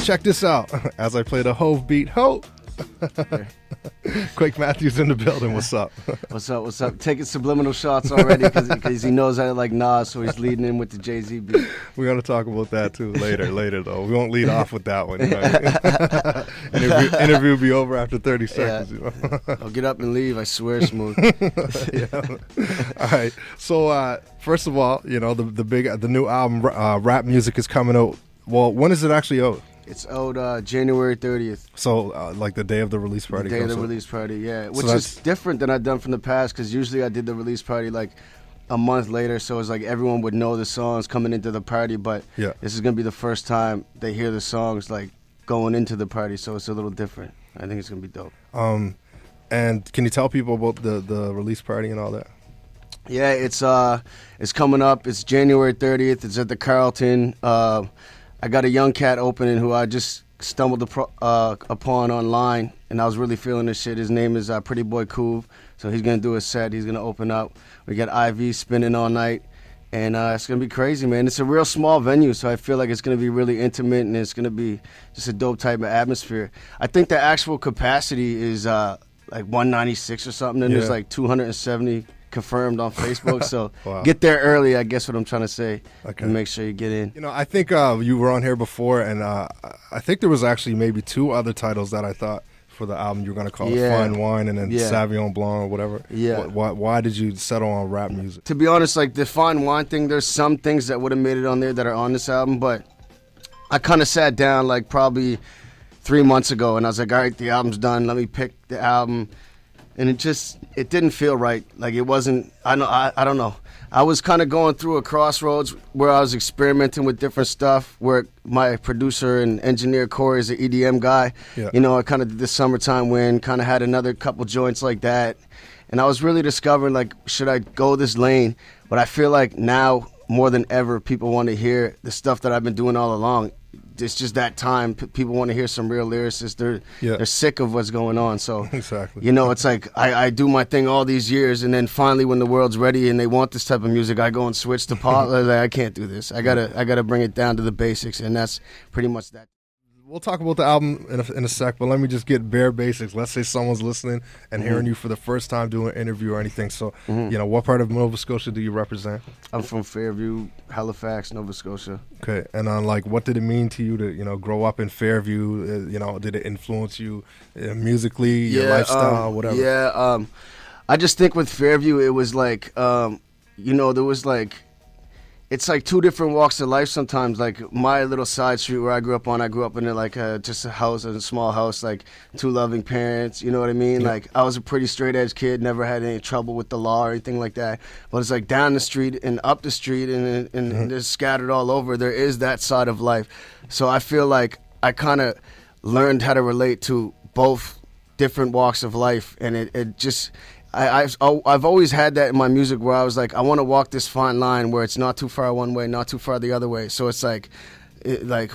check this out. As I play the Hove beat, ho. Quake Matthews in the building. What's up? What's up? What's up? Taking subliminal shots already because he knows I like Nas, so he's leading in with the Jay-Z beat. We're gonna talk about that too later though. We won't lead off with that one. You know? Interview will be over after 30 seconds. Yeah. You know? I'll get up and leave. I swear, Smooth. Yeah. All right. So first of all, you know the new album, Rap Music, is coming out. Well, when is it actually out? It's out January 30th. So, like the day of the release party? The day of the release party, yeah. Which is different than I've done from the past, because usually I did the release party like a month later, so it's like everyone would know the songs coming into the party, but this is going to be the first time they hear the songs like going into the party, so it's a little different. I think it's going to be dope. And can you tell people about the release party and all that? Yeah, it's coming up. It's January 30th. It's at the Carlton. I got a young cat opening who I just stumbled upon online, and I was really feeling this shit. His name is Pretty Boy Coov, so he's going to do a set. He's going to open up. We got Ivy spinning all night, and it's going to be crazy, man. It's a real small venue, so I feel like it's going to be really intimate, and it's going to be just a dope type of atmosphere. I think the actual capacity is like 196 or something, and there's like 270 confirmed on Facebook, so get there early, I guess what I'm trying to say, and make sure you get in. You know, I think you were on here before, and I think there was actually maybe two other titles that I thought for the album you were going to call it Fine Wine and then Sauvignon Blanc or whatever. Yeah. Why did you settle on Rap Music? To be honest, like the Fine Wine thing, there's some things that would have made it on there that are on this album, but I kind of sat down like probably 3 months ago, and I was like, all right, the album's done, let me pick the album. And it didn't feel right. Like it wasn't, I don't know. I was kind of going through a crossroads where I was experimenting with different stuff, where my producer and engineer Corey is an EDM guy. Yeah. You know, I kind of did the Summertime Wind, kind of had another couple joints like that. And I was really discovering, like, should I go this lane? But I feel like now, more than ever, people want to hear the stuff that I've been doing all along. It's just that time. People want to hear some real lyricists. They're sick of what's going on. So you know, it's like I do my thing all these years, and then finally, when the world's ready and they want this type of music, I go and switch to pop. Like, I can't do this. I gotta bring it down to the basics, and that's pretty much that. We'll talk about the album in a sec, but let me just get bare basics. Let's say someone's listening and hearing you for the first time doing an interview or anything. So, you know, what part of Nova Scotia do you represent? I'm from Fairview, Halifax, Nova Scotia. Okay, and like, what did it mean to you to, you know, grow up in Fairview? You know, did it influence you musically, your lifestyle, whatever? Yeah, I just think with Fairview, it was like, you know, there was like, it's like two different walks of life sometimes. Like my little side street where I grew up in like just a house, a small house, like two loving parents, you know what I mean? Yeah. Like I was a pretty straight edge kid, never had any trouble with the law or anything like that. But it's like down the street and up the street and just scattered all over. There is that side of life. So I feel like I kind of learned how to relate to both different walks of life, and it just... I've always had that in my music where I was like, I want to walk this fine line where it's not too far one way, not too far the other way. So it's like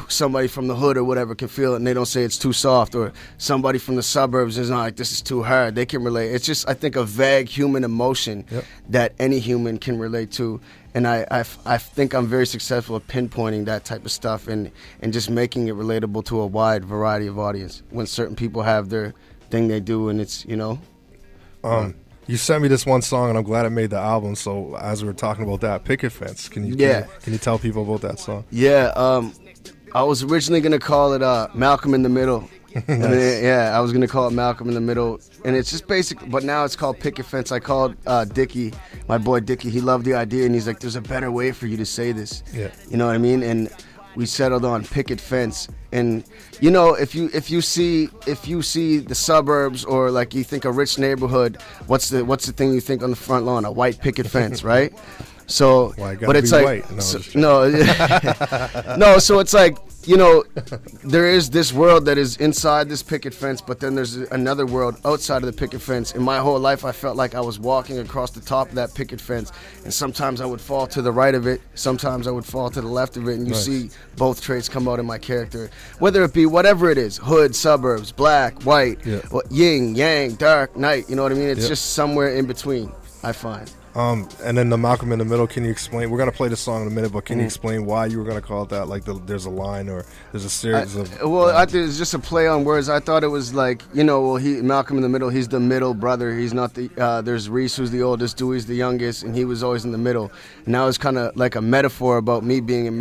somebody from the hood or whatever can feel it and they don't say it's too soft, or somebody from the suburbs is not like, this is too hard. They can relate. It's just, I think, a vague human emotion that any human can relate to. And I think I'm very successful at pinpointing that type of stuff and just making it relatable to a wide variety of audience when certain people have their thing they do, and it's, you know. You sent me this one song, and I'm glad it made the album. So as we were talking about that, Picket Fence, can you tell people about that song? Yeah, I was originally gonna call it Malcolm in the Middle. Nice. I was gonna call it Malcolm in the Middle, and it's just basic. But now it's called Picket Fence. I called Dickie, my boy Dickie. He loved the idea, and he's like, "There's a better way for you to say this." Yeah, you know what I mean? And we settled on Picket Fence. And you know, if you see the suburbs, or like you think a rich neighborhood, what's the thing you think on the front lawn? A white picket fence, right? So, but it's like no, so it's like, you know, there is this world that is inside this picket fence, but then there's another world outside of the picket fence. In my whole life, I felt like I was walking across the top of that picket fence, and sometimes I would fall to the right of it, sometimes I would fall to the left of it, and you see both traits come out in my character, whether it be whatever it is, hood, suburbs, black, white, yin, yang, dark, night, you know what I mean? It's just somewhere in between, I find. And then the Malcolm in the Middle, can you explain? We're going to play this song in a minute, but can you explain why you were going to call it that? Like there's a line or there's a series of... Well, I think it's just a play on words. I thought it was like, Malcolm in the Middle, he's the middle brother. He's not the... there's Reese, who's the oldest, Dewey's the youngest, and he was always in the middle. Now it's kind of like a metaphor about me being in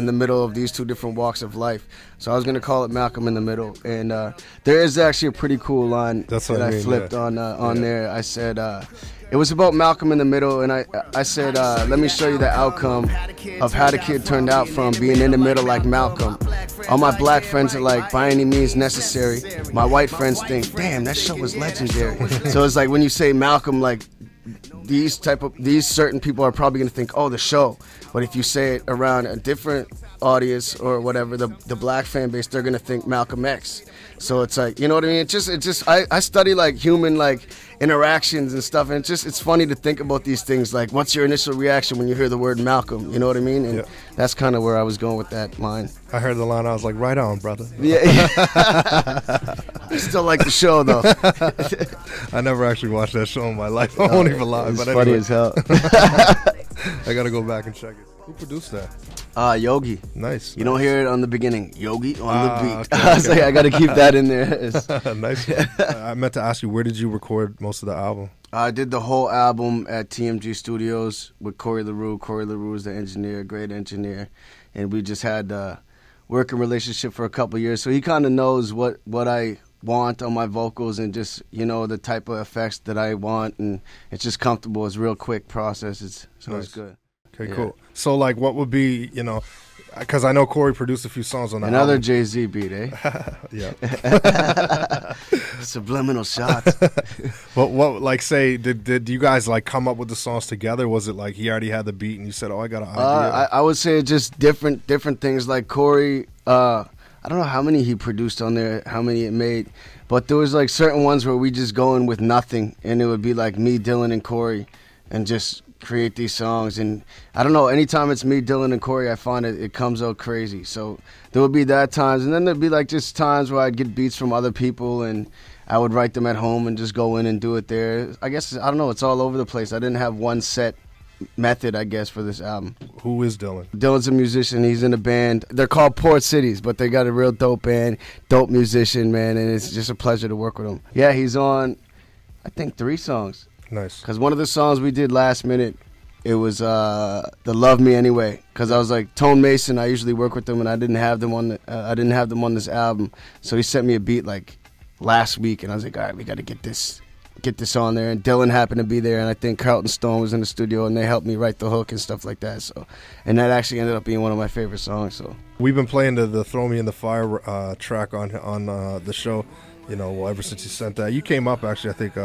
the middle of these two different walks of life. So I was going to call it Malcolm in the Middle. And there is actually a pretty cool line that I flipped on there. I said... it was about Malcolm in the Middle, and I said, let me show you the outcome of how the kid turned out from being in the middle like Malcolm. All my black friends are like, by any means necessary. My white friends think, damn, that show was legendary. So it's like when you say Malcolm, like these certain people are probably going to think, oh, the show. But if you say it around a different audience or whatever, the black fan base, they're going to think Malcolm X. So it's like, you know what I mean? I study like human like interactions and stuff, and it's funny to think about these things. Like, what's your initial reaction when you hear the word Malcolm? You know what I mean? And that's kind of where I was going with that line. I heard the line, I was like, right on, brother. Yeah. I still like the show though. I never actually watched that show in my life. I won't even lie. It's but funny anyway. as hell. I gotta go back and check it. Who produced that? Yogi. Nice. You don't hear it on the beginning. Yogi on the beat. Okay, I was like, I got to keep that in there. Nice. I meant to ask you, where did you record most of the album? I did the whole album at TMG Studios with Corey LaRue. Corey LaRue is the engineer, great engineer. And we just had a working relationship for a couple of years. So he kind of knows what I want on my vocals and just, the type of effects that I want. And it's just comfortable. It's a real quick process. It's good. Okay, cool. So, like, what would be, because I know Corey produced a few songs on the album. Another Jay-Z beat, eh? Yeah. Subliminal shots. But what, like, say, did you guys, like, come up with the songs together? Was it, like, he already had the beat and you said, oh, I got an idea? I would say just different things. Like, Corey, I don't know how many he produced on there, how many it made. But there was, like, certain ones where we just go in with nothing. And it would be, like, me, Dylan, and Corey. And just create these songs. And I don't know, anytime it's me, Dylan, and Corey, I find it comes out crazy. So there would be that times, and then there'd be like just times where I'd get beats from other people and I would write them at home and just go in and do it there. I guess, I don't know, it's all over the place. I didn't have one set method, I guess, for this album. Who is Dylan? Dylan's a musician. He's in a band. They're called Port Cities, but they got a real dope band, dope musician, man, and it's just a pleasure to work with him. Yeah, he's on, I think, 3 songs. Nice. Because one of the songs we did last minute, it was the "Love Me Anyway." Because I was like, Tone Mason, I usually work with them, and I didn't have them on this album. So he sent me a beat like last week, and I was like, all right, we got to get this on there. And Dylan happened to be there, and I think Carlton Stone was in the studio, and they helped me write the hook and stuff like that. So, and that actually ended up being one of my favorite songs. So we've been playing the "Throw Me in the Fire" track on the show. Ever since you sent that. You came up, actually, I think,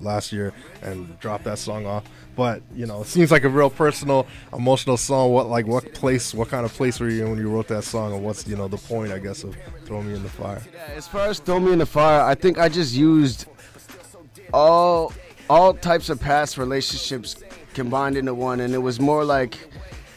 last year and dropped that song off. But, it seems like a real personal, emotional song. What kind of place were you in when you wrote that song? And what's, the point, I guess, of Throw Me in the Fire? Yeah, as far as Throw Me in the Fire, I think I just used all types of past relationships combined into one. And it was more like,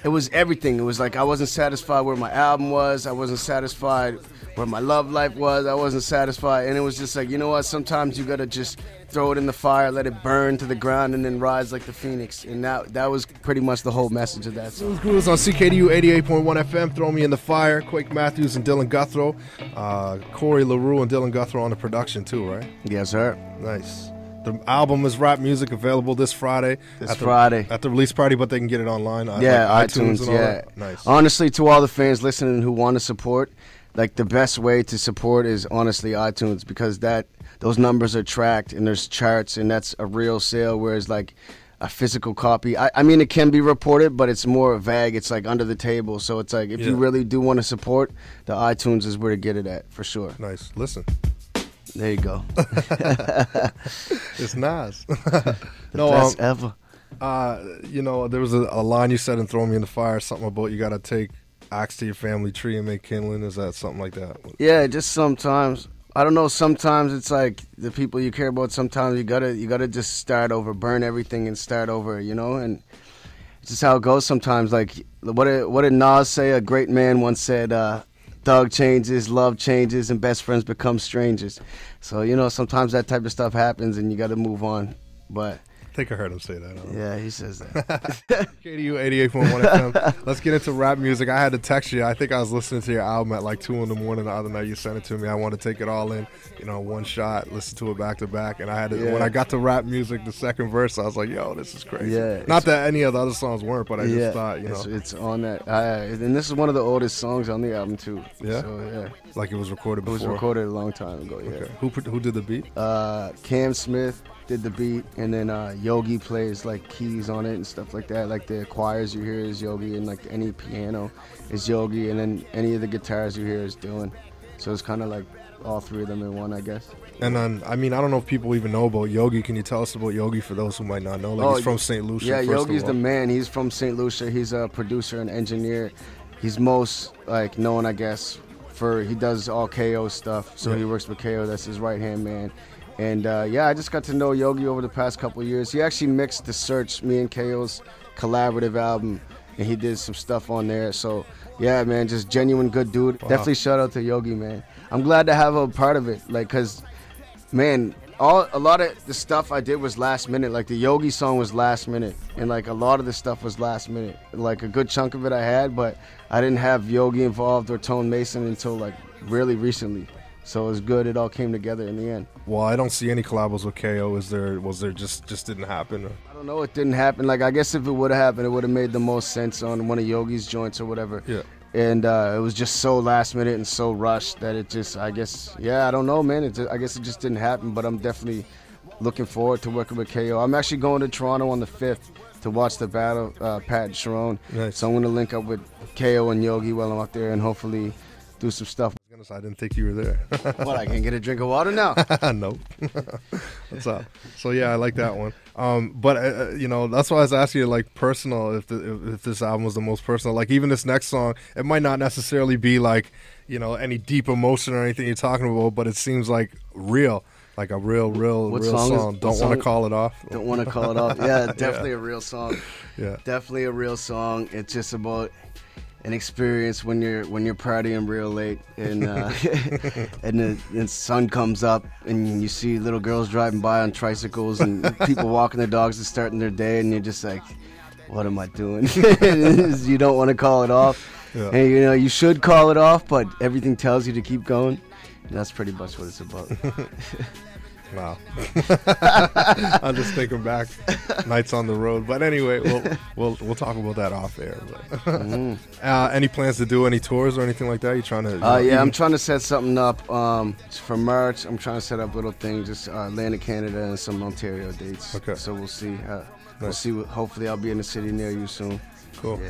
it was everything. It was like I wasn't satisfied where my album was. I wasn't satisfied where my love life was. I wasn't satisfied, and it was just like, you know what, sometimes you gotta just throw it in the fire, let it burn to the ground, and then rise like the phoenix. And that was pretty much the whole message of that song. Grooves on CKDU 88.1 FM, Throw Me in the Fire. Quake Matthews and Dylan Guthrow. Corey LaRue and Dylan Guthrow on the production too, right? Yes, sir. Nice. The album is Rap Music, available this Friday. Friday. At the release party, but they can get it online. Yeah, like iTunes, and all that. Nice. Honestly, to all the fans listening who want to support, like the best way to support is honestly iTunes, because those numbers are tracked and there's charts, and that's a real sale, whereas like a physical copy, I mean, it can be reported, but it's more vague. It's like under the table. So it's like, if you really do want to support, the iTunes is where to get it at, for sure. Nice. Listen. There you go. It's nice. Best ever. There was a line you said in Throw Me in the Fire, something about you got to take axe to your family tree and make kindling. Is that something like that? Yeah, just sometimes. I don't know, sometimes it's like the people you care about, sometimes you gotta just start over, burn everything and start over, and it's just how it goes sometimes. Like, what did Nas say? A great man once said, thug changes, love changes, and best friends become strangers. So, sometimes that type of stuff happens and you gotta move on. But think I heard him say that. Yeah, he says that. KDU 88.1 FM. Let's get into rap music. I had to text you. I think I was listening to your album at like 2 in the morning the other night. You sent it to me. I wanted to take it all in, one shot, listen to it back to back. And I had to, when I got to rap music, the second verse, I was like, yo, this is crazy. Yeah, not that any of the other songs weren't, but I just thought, It's on that. And this is one of the oldest songs on the album, too. Yeah? So, yeah. Like it was recorded before? It was recorded a long time ago, yeah. Okay. Who did the beat? Cam Smith did the beat, and then Yogi plays like keys on it and stuff like that. Like the choirs you hear is Yogi, and like any piano is Yogi, and then any of the guitars you hear is Dylan. So it's kind of like all three of them in one, I guess. And then, I don't know if people even know about Yogi. Can you tell us about Yogi for those who might not know? Like he's from St. Lucia. Yeah, Yogi's the man. He's from St. Lucia. He's a producer and engineer. He's most like known, I guess, for he does all KO stuff. So he works with KO. That's his right hand man. And I just got to know Yogi over the past couple of years. He actually mixed The Search, me and KO's collaborative album, and he did some stuff on there. So yeah, man, just genuine good dude. Wow. Definitely shout out to Yogi, man. I'm glad to have a part of it, like, cause man, a lot of the stuff I did was last minute. Like the Yogi song was last minute, and like a lot of the stuff was last minute. Like a good chunk of it I had, but I didn't have Yogi involved or Tone Mason until like really recently. So it was good. It all came together in the end. Well, I don't see any collabs with KO. Was there just didn't happen? Or? I don't know. It didn't happen. Like I guess if it would have happened, it would have made the most sense on one of Yogi's joints or whatever. Yeah. And it was just so last minute and so rushed that it just, I guess, I don't know, man. I guess it just didn't happen. But I'm definitely looking forward to working with KO. I'm actually going to Toronto on the 5th to watch the battle, Pat and Sharon. Nice. So I'm going to link up with KO and Yogi while I'm out there and hopefully do some stuff. I didn't think you were there. What, I can get a drink of water now? Nope. What's up? So yeah, I like that one. But that's why I was asking you, like, personal. If this album was the most personal, like even this next song, it might not necessarily be like any deep emotion or anything you're talking about, but it seems like real. Like a real song. Don't want to call it off. Don't want to call it off. Yeah, definitely a real song. Yeah, definitely a real song. It's just about an experience when you're partying real late and and the sun comes up and you see little girls driving by on tricycles and people walking their dogs and starting their day, and you're just like, what am I doing? You don't want to call it off. Yeah. And you should call it off, but everything tells you to keep going. And that's pretty much what it's about. Wow. I'm just thinking back, nights on the road. But anyway, we'll talk about that off air. But. Any plans to do any tours or anything like that? You trying to? I'm trying to set something up for March. I'm trying to set up little things, just Atlantic Canada and some Ontario dates. Okay. So we'll see. Nice. We'll see. Hopefully, I'll be in the city near you soon. Cool. Yeah.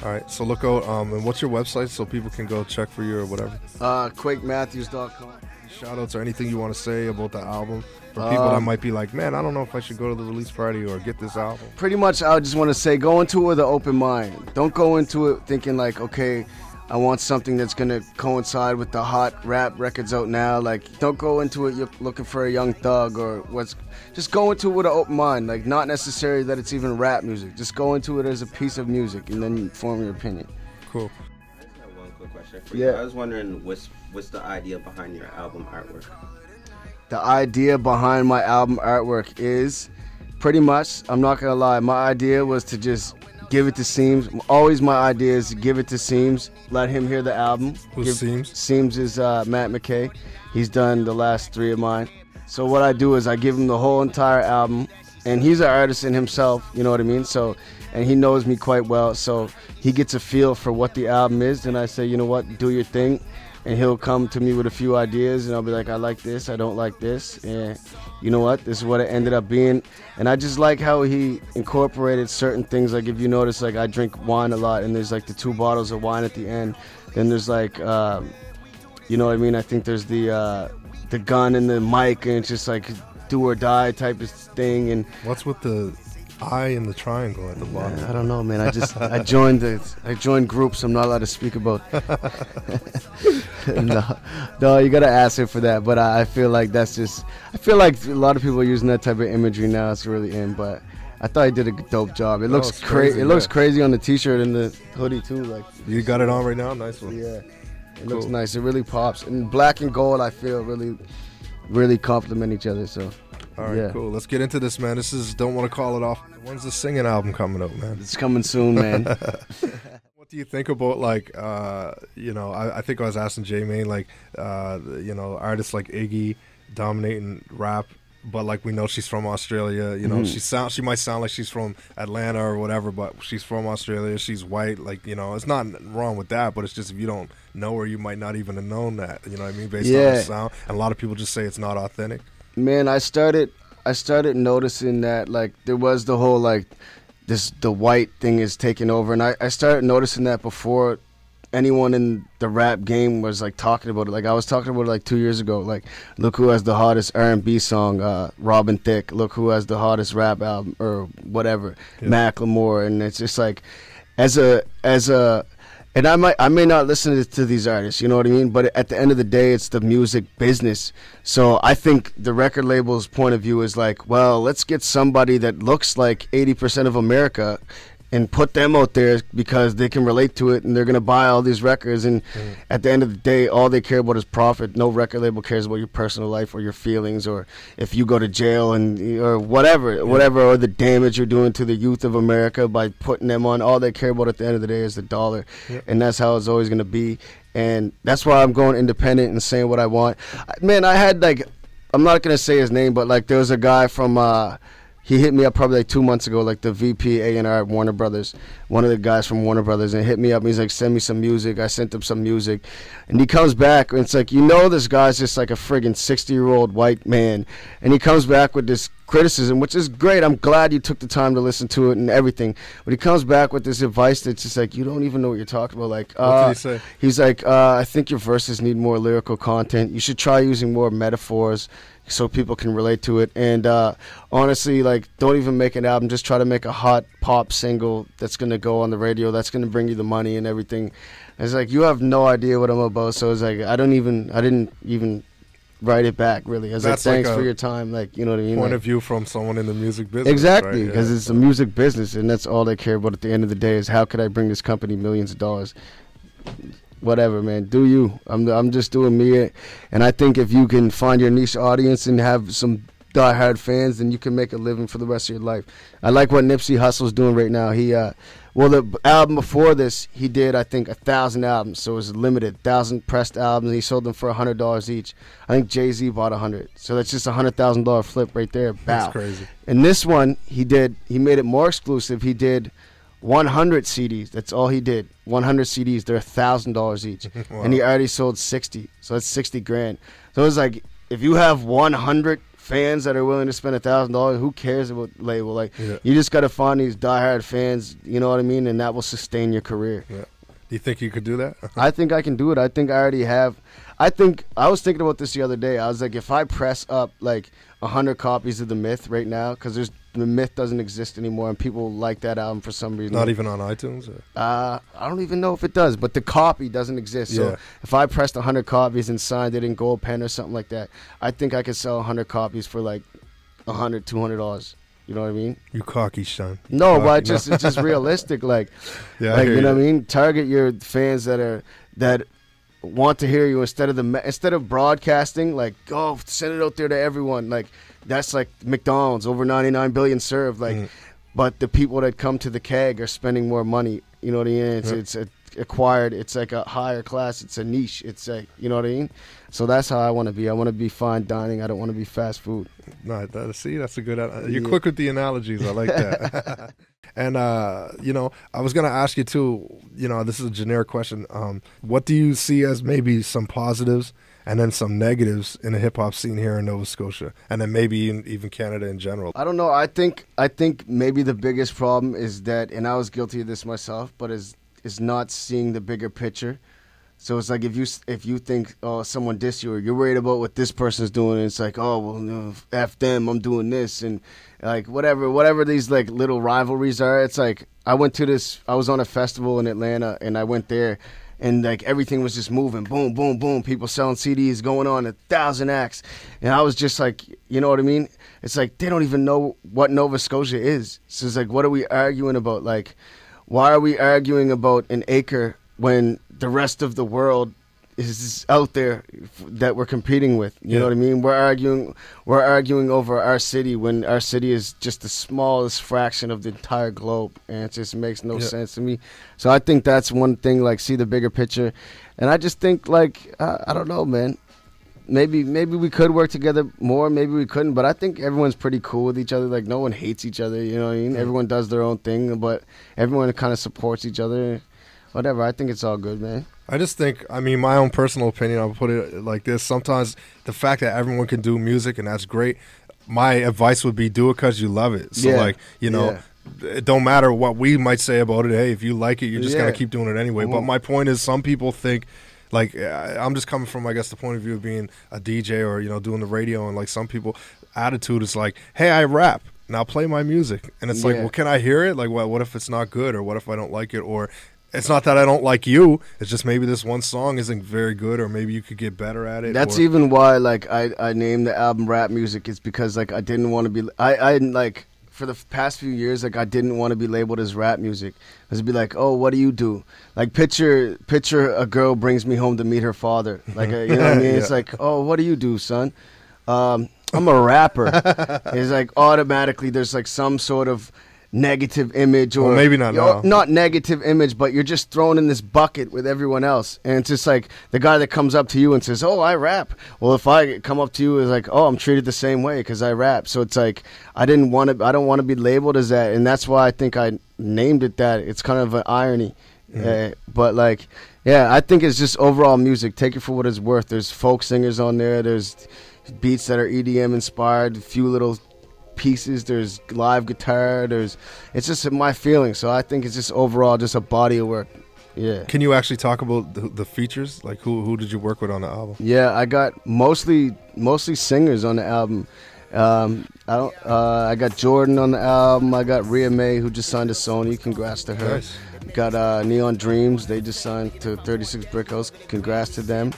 All right. So look out. And what's your website so people can go check for you or whatever? QuakeMatthews.com. Shoutouts or anything you want to say about the album for people that might be like, man, I don't know if I should go to the release party or get this album. Pretty much, I just want to say, go into it with an open mind. Don't go into it thinking like, okay, I want something that's gonna coincide with the hot rap records out now. Like, don't go into it you're looking for a Young Thug or what's. Just go into it with an open mind. Like, not necessarily that it's even rap music. Just go into it as a piece of music and then you form your opinion. Cool. I just have one quick question for you. I was wondering what's the idea behind your album artwork? The idea behind my album artwork is pretty much, I'm not gonna lie, my idea was to just give it to Seams. Always my idea is to give it to Seams, let him hear the album. Who's Seams? Seams is Matt McKay. He's done the last 3 of mine. So what I do is I give him the whole entire album, and he's an artist in himself, you know what I mean? So, and he knows me quite well, so he gets a feel for what the album is, and I say, you know what, do your thing. And he'll come to me with a few ideas, and I'll be like, I like this, I don't like this, and you know what, this is what it ended up being. And I just like how he incorporated certain things. Like, if you notice, like, I drink wine a lot, and there's like the 2 bottles of wine at the end. Then there's like, you know what I mean, I think there's the gun and the mic, and it's just like do or die type of thing. And what's with the eye and the triangle at the bottom? I don't know, man. I joined groups I'm not allowed to speak about. No, you gotta ask him for that. But I feel like that's just. I feel like a lot of people are using that type of imagery now. It's really in, but I thought he did a dope job. It looks crazy. It looks crazy on the T-shirt and the hoodie too. Like, you got it on right now. Nice one. Yeah, it looks nice. It really pops. And black and gold, I feel really complement each other. So. All right, cool. Let's get into this, man. This is Don't Want to Call It Off. When's the singing album coming up, man? It's coming soon, man. What do you think about, like, you know, I think I was asking J-Main, like, you know, artists like Iggy dominating rap, but like we know she's from Australia, you know, she might sound like she's from Atlanta or whatever, but she's from Australia, she's white, like, you know, it's not wrong with that, but it's just if you don't know her, you might not even have known that, you know what I mean, based on the sound, and a lot of people just say it's not authentic. Man, I started noticing that, like, there was the whole, like, the white thing is taking over, and I started noticing that before anyone in the rap game was, like, talking about it. Like, I was talking about it, like, 2 years ago. Like, look who has the hottest R&B song, Robin Thicke. Look who has the hottest rap album, or whatever, Macklemore. And it's just, like, and I may not listen to these artists, you know what I mean? But at the end of the day, it's the music business. So I think the record label's point of view is like, well, let's get somebody that looks like 80% of America and put them out there because they can relate to it and they're going to buy all these records. And at the end of the day, all they care about is profit. No record label cares about your personal life or your feelings or if you go to jail or whatever, or the damage you're doing to the youth of America by putting them on. All they care about at the end of the day is the dollar. And that's how it's always going to be. And that's why I'm going independent and saying what I want. Man, I had, like, I'm not going to say his name, but, like, there was a guy from he hit me up probably like 2 months ago, like the VP A&R at Warner Brothers, one of the guys from Warner Brothers, and hit me up. And he's like, send me some music. I sent him some music. And he comes back, and it's like, you know, this guy's just like a friggin' 60-year-old white man. And he comes back with this criticism, which is great. I'm glad you took the time to listen to it and everything. But he comes back with this advice that's just like, you don't even know what you're talking about. Like, what did he say? He's like, I think your verses need more lyrical content. You should try using more metaphors so people can relate to it. And honestly, like, don't even make an album. Just try to make a hot pop single that's going to go on the radio, that's going to bring you the money and everything. And it's like, you have no idea what I'm about. So it's like, I didn't even write it back, really. I was like, thanks for your time. Like, you know what I mean? Point like, of view from someone in the music business. Exactly, because it's a music business, and that's all they care about at the end of the day is how could I bring this company millions of dollars. Whatever, man. Do you. I'm just doing me. And I think if you can find your niche audience and have some diehard fans, then you can make a living for the rest of your life. I like what Nipsey Hussle's doing right now. He, well, the album before this, he did, I think, 1,000 albums. So it was limited, 1,000 pressed albums. And he sold them for $100 each. I think Jay-Z bought 100. So that's just a $100,000 flip right there. Bow. That's crazy. And this one, he made it more exclusive. He did 100 CDs. That's all he did. 100 CDs. They're $1,000 each. Wow. And he already sold 60. So that's 60 grand. So it's like, if you have 100 fans that are willing to spend $1,000, who cares about label? Like, you just got to find these diehard fans, you know what I mean? And that will sustain your career. Yeah. Do you think you could do that? I think I can do it. I think I already have. I was thinking about this the other day. I was like, if I press up like 100 copies of The Myth right now, because The Myth doesn't exist anymore, and people like that album for some reason. Not even on iTunes? Or? I don't even know if it does, but the copy doesn't exist. So if I pressed 100 copies and signed it in gold pen or something like that, I think I could sell 100 copies for like $100, $200. You know what I mean? You cocky, son. No, but it's just realistic. Like, like you know what I mean? Target your fans that want to hear you instead of broadcasting. Like, send it out there to everyone. Like, that's like McDonald's, over 99 billion served. Like, but the people that come to the keg are spending more money. You know what I mean? It's acquired. It's like a higher class. It's a niche. It's like, you know what I mean? So that's how I want to be. I want to be fine dining. I don't want to be fast food. No, see, that's a good. You're quick with the analogies. I like that. And you know, I was gonna ask you too. You know, this is a generic question. What do you see as maybe some positives and then some negatives in the hip hop scene here in Nova Scotia, and then maybe even Canada in general? I don't know. I think maybe the biggest problem is that, and I was guilty of this myself, but is not seeing the bigger picture. So it's like if you think, oh, someone dissed you, or you're worried about what this person's doing, and it's like, oh, well, no, F them, I'm doing this, and like whatever these like little rivalries are. It's like I was on a festival in Atlanta, and I went there, and like everything was just moving, boom, boom, boom, people selling CDs, going on 1,000 acts, and I was just like, you know what I mean? It's like they don't even know what Nova Scotia is. So it's like, what are we arguing about? Like, why are we arguing about an acre when the rest of the world is out there that we're competing with. You know what I mean? We're arguing over our city when our city is just the smallest fraction of the entire globe, and it just makes no sense to me. So I think that's one thing, like, see the bigger picture. And I just think, like, I don't know, man. Maybe we could work together more. Maybe we couldn't. But I think everyone's pretty cool with each other. Like, no one hates each other. You know what I mean? Everyone does their own thing, but everyone kind of supports each other. Whatever. I think it's all good, man. I just think, I mean, my own personal opinion, I'll put it like this. Sometimes the fact that everyone can do music, and that's great, my advice would be do it because you love it. So, like, you know, it don't matter what we might say about it. Hey, if you like it, you're just going to keep doing it anyway. But my point is, some people think, like, I'm just coming from, I guess, the point of view of being a DJ or, you know, doing the radio. And, like, some people, attitude is like, hey, I rap. Now play my music. And it's like, well, can I hear it? Like, what if it's not good? Or what if I don't like it? Or it's not that I don't like you. It's just maybe this one song isn't very good, or maybe you could get better at it. That's even why, like, I named the album Rap Music. It's because, like, I didn't want to be – I like – for the past few years, like, I didn't want to be labeled as rap music. It'd be like, oh, what do you do? Like, picture a girl brings me home to meet her father. Like, you know what I mean? It's like, oh, what do you do, son? I'm a rapper. It's like automatically there's like some sort of negative image, or maybe not now. Not negative image, but you're just thrown in this bucket with everyone else. And it's just like the guy that comes up to you and says, oh, I rap. Well, if I come up to you, it's like, oh, I'm treated the same way because I rap. So it's like I don't want to be labeled as that, and that's why I think I named it that. It's kind of an irony. But like, yeah, I think it's just overall music. Take it for what it's worth. There's folk singers on there. There's beats that are EDM inspired, a few little pieces, there's live guitar, it's just my feeling. So I think it's just overall just a body of work. Can you actually talk about the features? Like, who did you work with on the album? I got mostly singers on the album. I got Jordan on the album. I got Rhea May, who just signed to Sony. Congrats to her. Nice. Got Neon Dreams. They just signed to 36 Brick House. Congrats to them.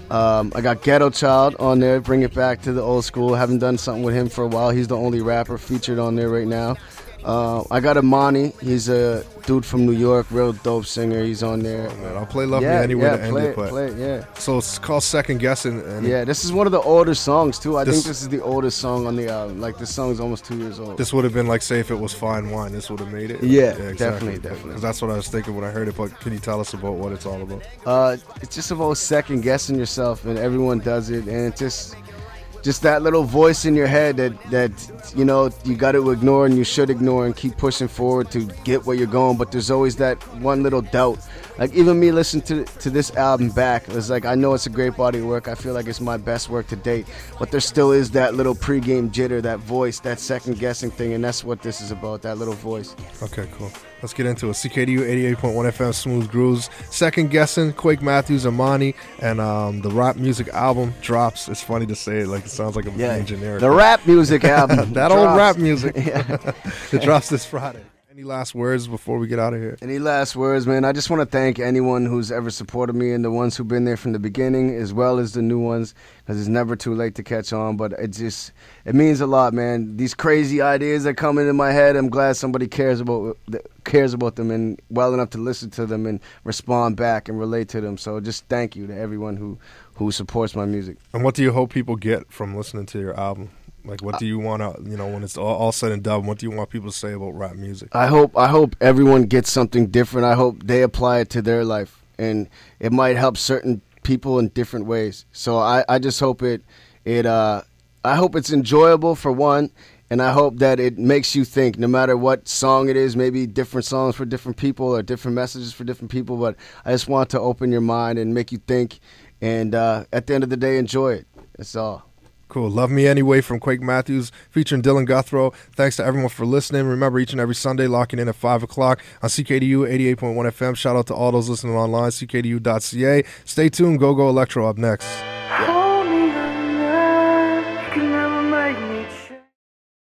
I got Ghetto Child on there, bring it back to the old school. Haven't done something with him for a while. He's the only rapper featured on there right now. I got Imani. He's a dude from New York, real dope singer. He's on there. Oh, man, I'll play Love Me Anyway to end it. Play it. So it's called Second Guessing. This is one of the older songs, too. I think this is the oldest song on the album. Like, this song's almost 2 years old. This would have been like, say, if it was Fine Wine, this would have made it? Yeah, exactly. Definitely. Because that's what I was thinking when I heard it. But can you tell us about what it's all about? It's just about second guessing yourself, and everyone does it. And it's just that little voice in your head that you know you got to ignore and you should ignore and keep pushing forward to get where you're going. But there's always that one little doubt. Like, even me listening to this album back, it's like, I know it's a great body of work. I feel like it's my best work to date. But there still is that little pregame jitter, that voice, that second guessing thing, and that's what this is about, that little voice. Okay, cool. Let's get into it. CKDU 88.1 FM, Smooth Grooves. Second Guessing, Quake Matthews, Imani, and the rap music album drops. It's funny to say it, like it sounds like I'm being generic. The rap music album. That old rap music. It drops this Friday. Any last words before we get out of here? Any last words, man? I just want to thank anyone who's ever supported me, and the ones who've been there from the beginning, as well as the new ones, because it's never too late to catch on. But it means a lot, man. These crazy ideas that come into my head, I'm glad somebody cares about them and well enough to listen to them and respond back and relate to them. So just thank you to everyone who supports my music. And what do you hope people get from listening to your album? Like, what do you want to, when it's all said and done, what do you want people to say about rap music? I hope everyone gets something different. I hope they apply it to their life, and it might help certain people in different ways. So I just hope I hope it's enjoyable, for one, and I hope that it makes you think, no matter what song it is, maybe different songs for different people or different messages for different people, but I just want to open your mind and make you think, and at the end of the day, enjoy it. That's all. Cool. Love Me Anyway from Quake Matthews featuring Dylan Guthrow. Thanks to everyone for listening. Remember, each and every Sunday, locking in at 5 o'clock on CKDU 88.1 FM. Shout out to all those listening online, ckdu.ca. Stay tuned. Go Electro up next.